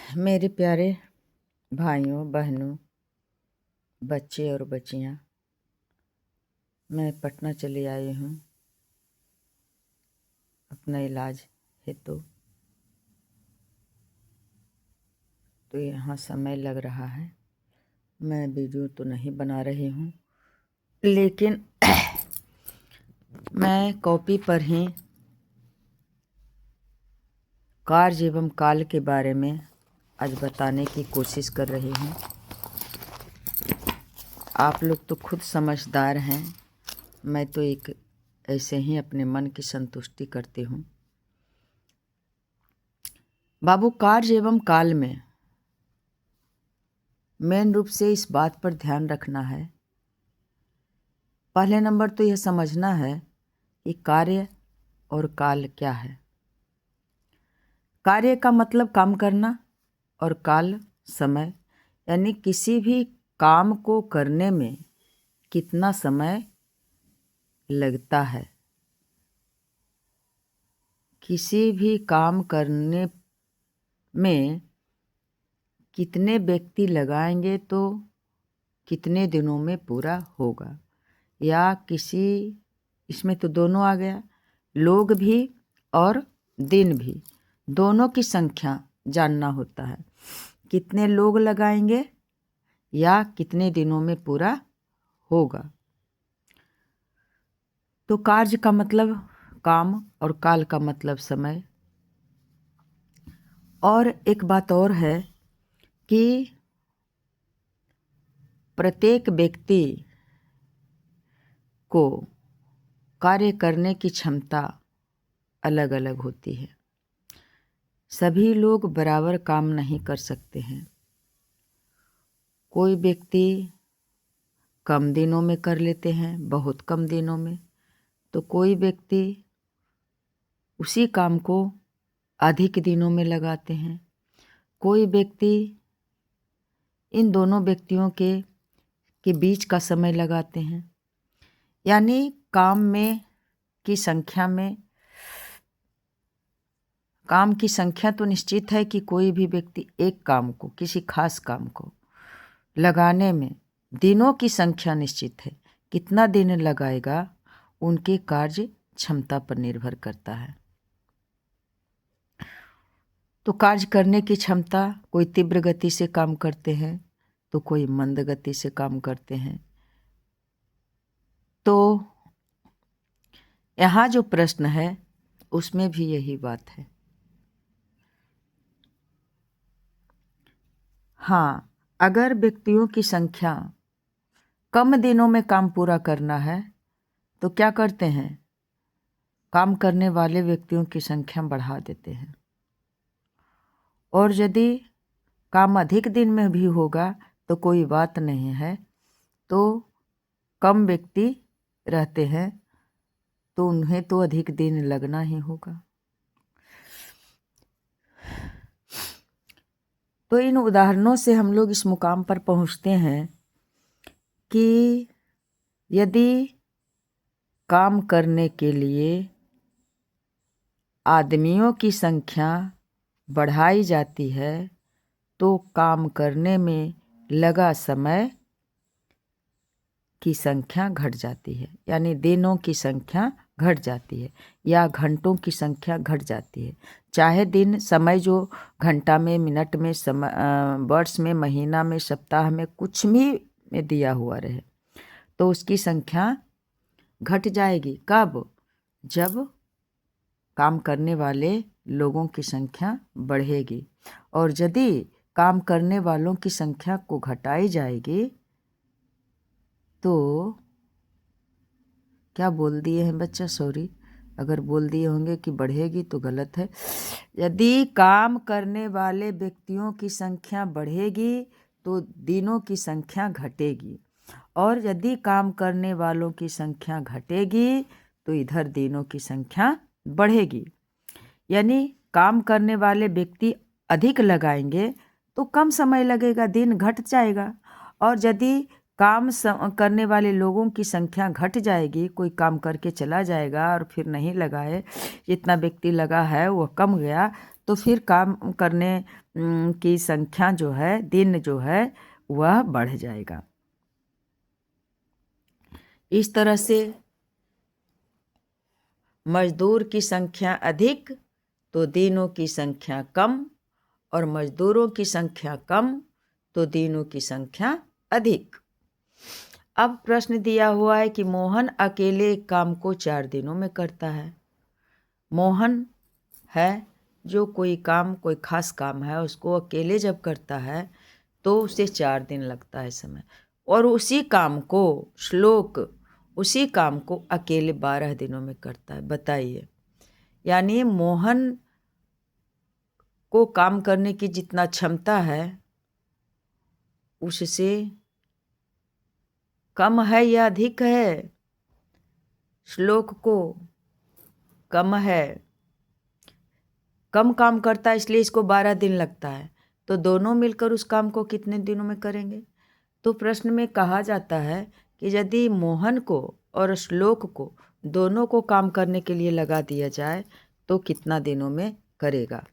मेरे प्यारे भाइयों बहनों, बच्चे और बच्चियां, मैं पटना चली आई हूँ अपना इलाज हेतु। तो यहाँ समय लग रहा है। मैं वीडियो तो नहीं बना रही हूँ, लेकिन मैं कॉपी पर ही कार्य एवं काल के बारे में आज बताने की कोशिश कर रही हूँ। आप लोग तो खुद समझदार हैं, मैं तो एक ऐसे ही अपने मन की संतुष्टि करती हूँ। बाबू, कार्य एवं काल में मेन रूप से इस बात पर ध्यान रखना है। पहले नंबर तो यह समझना है कि कार्य और काल क्या है। कार्य का मतलब काम करना और काल समय, यानी किसी भी काम को करने में कितना समय लगता है। किसी भी काम करने में कितने व्यक्ति लगाएंगे तो कितने दिनों में पूरा होगा, या किसी, इसमें तो दोनों आ गया, लोग भी और दिन भी, दोनों की संख्या जानना होता है। कितने लोग लगाएंगे या कितने दिनों में पूरा होगा। तो कार्य का मतलब काम और काल का मतलब समय। और एक बात और है कि प्रत्येक व्यक्ति को कार्य करने की क्षमता अलग अलग होती है। सभी लोग बराबर काम नहीं कर सकते हैं। कोई व्यक्ति कम दिनों में कर लेते हैं, बहुत कम दिनों में, तो कोई व्यक्ति उसी काम को अधिक दिनों में लगाते हैं। कोई व्यक्ति इन दोनों व्यक्तियों के बीच का समय लगाते हैं। यानी काम में की संख्या में, काम की संख्या तो निश्चित है कि कोई भी व्यक्ति एक काम को, किसी खास काम को लगाने में दिनों की संख्या निश्चित है। कितना दिन लगाएगा उनके कार्य क्षमता पर निर्भर करता है। तो कार्य करने की क्षमता, कोई तीव्र गति से काम करते हैं तो कोई मंद गति से काम करते हैं। तो यहाँ जो प्रश्न है उसमें भी यही बात है। हाँ, अगर व्यक्तियों की संख्या कम दिनों में काम पूरा करना है तो क्या करते हैं, काम करने वाले व्यक्तियों की संख्या बढ़ा देते हैं। और यदि काम अधिक दिन में भी होगा तो कोई बात नहीं है, तो कम व्यक्ति रहते हैं तो उन्हें तो अधिक दिन लगना ही होगा। तो इन उदाहरणों से हम लोग इस मुकाम पर पहुंचते हैं कि यदि काम करने के लिए आदमियों की संख्या बढ़ाई जाती है तो काम करने में लगा समय की संख्या घट जाती है, यानी दिनों की संख्या घट जाती है या घंटों की संख्या घट जाती है। चाहे दिन, समय जो घंटा में, मिनट में, समय, वर्ष में, महीना में, सप्ताह में, कुछ भी में दिया हुआ रहे, तो उसकी संख्या घट जाएगी। कब? जब काम करने वाले लोगों की संख्या बढ़ेगी। और यदि काम करने वालों की संख्या को घटाई जाएगी तो क्या बोल दिए हैं बच्चा, सॉरी, अगर बोल दिए होंगे कि बढ़ेगी तो गलत है। यदि काम करने वाले व्यक्तियों की संख्या बढ़ेगी तो दिनों की संख्या घटेगी, और यदि काम करने वालों की संख्या घटेगी तो इधर दिनों की संख्या बढ़ेगी। यानी काम करने वाले व्यक्ति अधिक लगाएंगे तो कम समय लगेगा, दिन घट जाएगा। और यदि काम करने वाले लोगों की संख्या घट जाएगी, कोई काम करके चला जाएगा और फिर नहीं लगाए, जितना व्यक्ति लगा है वह कम गया, तो फिर काम करने की संख्या जो है, दिन जो है वह बढ़ जाएगा। इस तरह से मजदूर की संख्या अधिक तो दिनों की संख्या कम, और मजदूरों की संख्या कम तो दिनों की संख्या अधिक। अब प्रश्न दिया हुआ है कि मोहन अकेले एक काम को 4 दिनों में करता है। मोहन है जो कोई काम, कोई खास काम है, उसको अकेले जब करता है तो उसे 4 दिन लगता है समय, और उसी काम को श्लोक उसी काम को अकेले 12 दिनों में करता है। बताइए, यानी मोहन को काम करने की जितना क्षमता है उससे कम है या अधिक है? श्लोक को कम है, कम काम करता है, इसलिए इसको 12 दिन लगता है। तो दोनों मिलकर उस काम को कितने दिनों में करेंगे? तो प्रश्न में कहा जाता है कि यदि मोहन को और श्लोक को दोनों को काम करने के लिए लगा दिया जाए तो कितना दिनों में करेगा?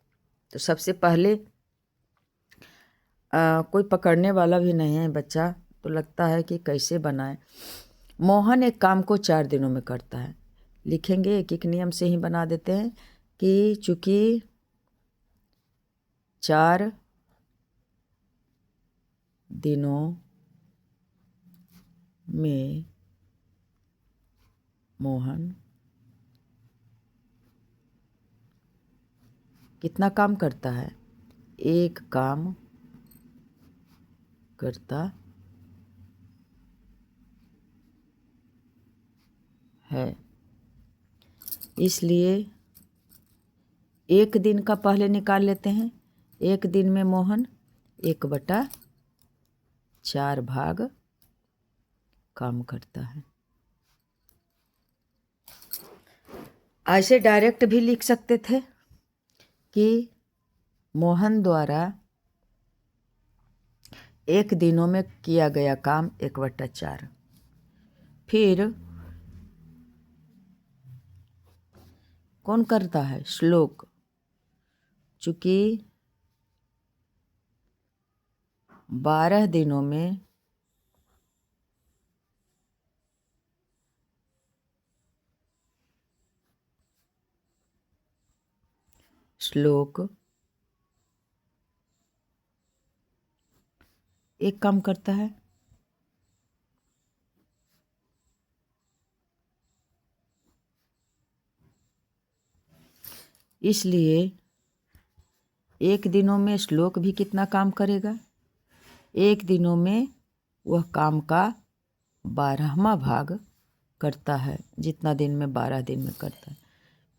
तो सबसे पहले कोई पकड़ने वाला भी नहीं है बच्चा, तो लगता है कि कैसे बनाए। मोहन एक काम को 4 दिनों में करता है। लिखेंगे, एक एक नियम से ही बना देते हैं कि चूंकि 4 दिनों में मोहन कितना काम करता है? एक काम करता है, इसलिए एक दिन का पहले निकाल लेते हैं। एक दिन में मोहन 1/4 भाग काम करता है। ऐसे डायरेक्ट भी लिख सकते थे कि मोहन द्वारा एक दिनों में किया गया काम 1/4। फिर कौन करता है? श्लोक। चूंकि 12 दिनों में श्लोक एक काम करता है, इसलिए एक दिनों में श्लोक भी कितना काम करेगा? एक दिनों में वह काम का 12वां भाग करता है, जितना दिन में 12 दिन में करता है।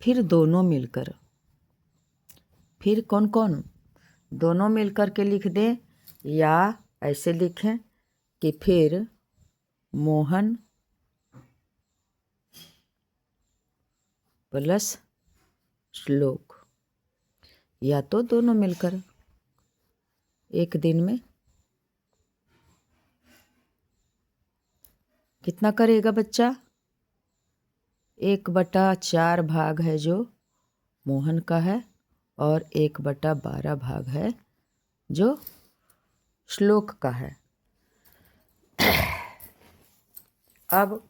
फिर दोनों मिलकर, फिर कौन कौन? दोनों मिलकर के लिख दें, या ऐसे लिखें कि फिर मोहन प्लस श्लोक, या तो दोनों मिलकर एक दिन में कितना करेगा बच्चा? 1/4 भाग है जो मोहन का है, और 1/12 भाग है जो श्लोक का है। अब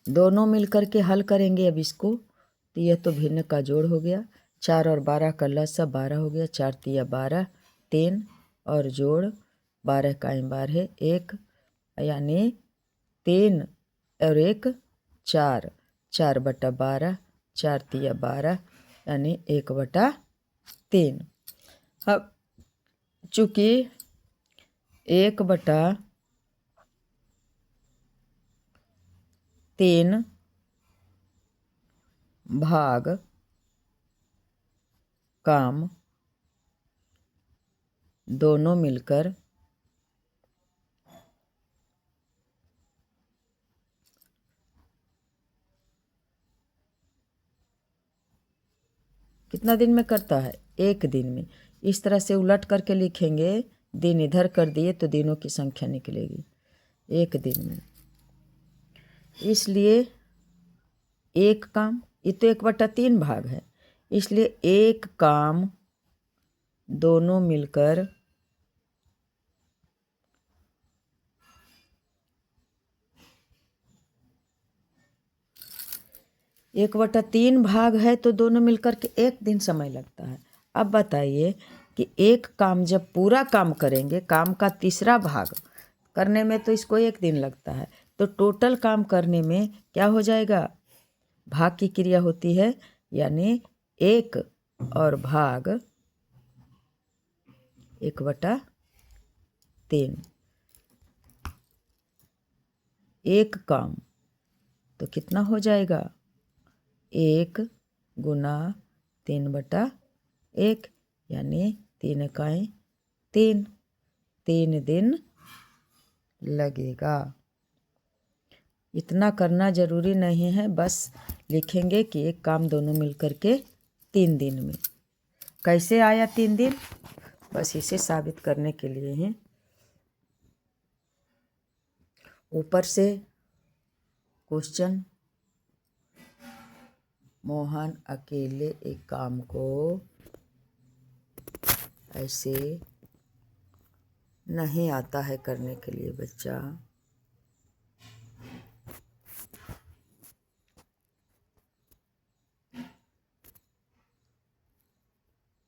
दोनों मिलकर के हल करेंगे। अब इसको, तो यह तो भिन्न का जोड़ हो गया, 4 और 12 का लसा 12 हो गया, 4 तिया 12, 3 और जोड़ 12 का 12, 1 यानी 3 और 1 4, 4/12, 4 तिया 12 यानी 1/3। अब चूँकि 1/3 भाग काम दोनों मिलकर कितना दिन में करता है? एक दिन में। इस तरह से उलट करके लिखेंगे, दिन इधर कर दिए तो दिनों की संख्या निकलेगी एक दिन में। इसलिए एक काम, ये तो 1/3 भाग है, इसलिए एक काम दोनों मिलकर 1/3 भाग है, तो दोनों मिलकर के 1 दिन समय लगता है। अब बताइए कि एक काम जब पूरा काम करेंगे, काम का तीसरा भाग करने में तो इसको 1 दिन लगता है, तो टोटल काम करने में क्या हो जाएगा, भाग की क्रिया होती है, यानी 1 और भाग 1/3। एक काम तो कितना हो जाएगा, 1 गुना 3/1, यानी 3 इकाई 3, 3 दिन लगेगा। इतना करना ज़रूरी नहीं है, बस लिखेंगे कि एक काम दोनों मिलकर के 3 दिन में। कैसे आया 3 दिन, बस इसे साबित करने के लिए ही ऊपर से क्वेश्चन, मोहन अकेले एक काम को ऐसे नहीं आता है करने के लिए बच्चा।